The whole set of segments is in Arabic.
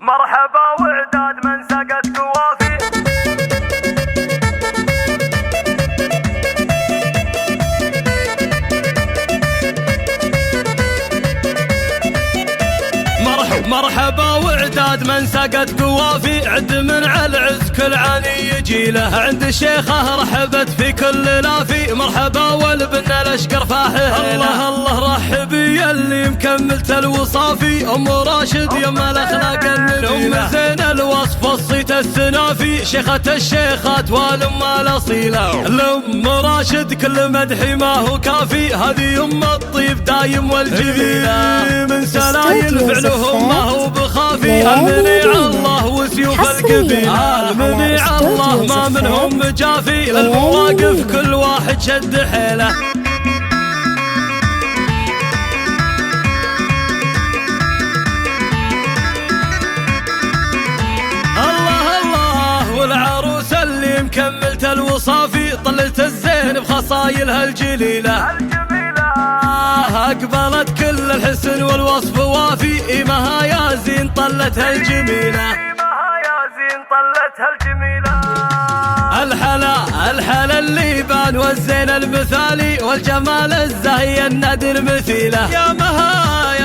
مرحبا وعداد من سقت كوافي. مرحبا وعداد من سقت قوافي، عد من على العز كل عاني يجي له، عند الشيخه رحبت في كل لافي، مرحبا والبن الاشقر فاحه. الله الله رحبي اللي مكملت الوصافي، ام راشد يما الاخلاق النبيله، ام زين الوصف الصيت السنافي، شيخه الشيخات والام الاصيله، الام راشد كل مدحي ما هو كافي، هذه ام الطيب دايم والجميله، من سلايل فعلهم ما هو بخافي، المنيع الله وسيوف القبيله، المنيع الله ما منهم مجافي، للمواقف كل واحد شد حيله. الله الله والعروس اللي مكملت الوصافي، طللت الزين بخصايلها الجليله، أقبلت كل الحسن والوصف وافي، إيمها يا زين طلتها الجميلة، الحلا الليبان والزين المثالي، والجمال الزاهي النادر مثيله، يا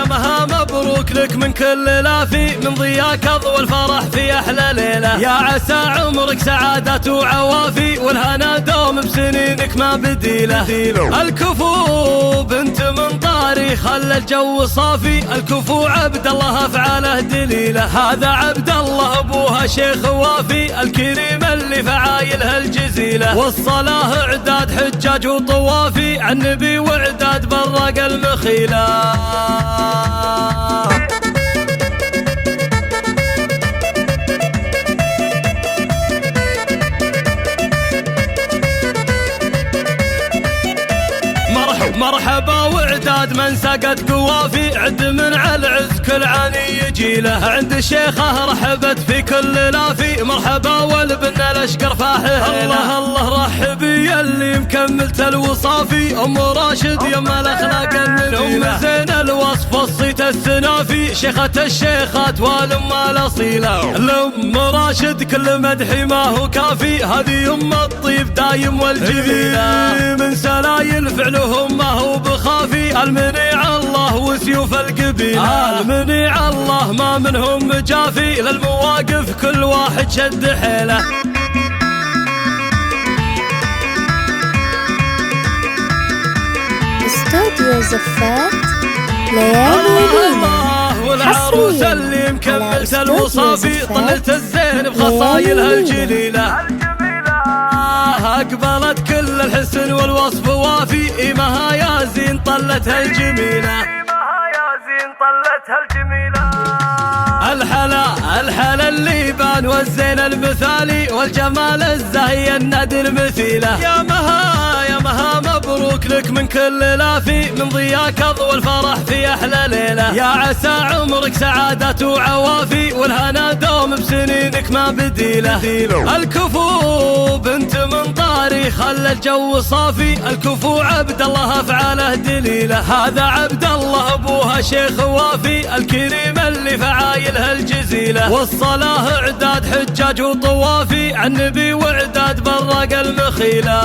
مها مبروك لك من كل لافي، من ضياك اضوى الفرح في احلى ليله، يا عسى عمرك سعادة وعوافي، والهنا دوم بسنينك ما بديله، الكفو بنت من طاري خلى الجو صافي، الكفو عبد الله افعاله دليله، هذا عبد الله ابوها شيخ وافي، الكريم اللي فعايلها الجزيله، والصلاه اعداد حجاج وطوافي، عالنبي واعداد برق المخيله. مرحبا وعداد من سقت قوافي، عد من على العز كل عاني يجي له، عند الشيخه رحبت في كل لافي، مرحبا والبن الاشقر فاحه. الله الله رحبي اللي مكملت الوصافي، ام راشد يما الاخلاق النبيله، ام زين الوصف الصيت السنافي، شيخه الشيخات والام الاصيله، الام راشد كل مدحي ما هو كافي، هذه ام الطيب دايم والجميله، من سلايل فعلهم ما هو بخافي، المنيع الله وسيوف القبيله، المنيع الله ما منهم مجافي، للمواقف كل واحد شد حيله. استوديو زفات ليالي الله والعروس اللي مكملت الوصافي، طللت الزين بخصايلها الجليله، أقبلت كل الحسن والوصف وافي، إيمها يا زين طلتها الجميلة، الحلا الليبان والزين المثالي، والجمال الزاهي النادر مثيله، يا مها مبروك لك من كل لافي، من ضياك اضوى الفرح في احلى ليله، يا عسى عمرك سعادة وعوافي، والهنا دوم بسنينك ما بديله، الكفو بنت من طاري خلى الجو صافي، الكفو عبد الله افعاله دليله، هذا عبد الله ابوها شيخ وافي، الكريم اللي فعايلها الجزيله، والصلاه اعداد حجاج وطوافي، عالنبي واعداد برق المخيله.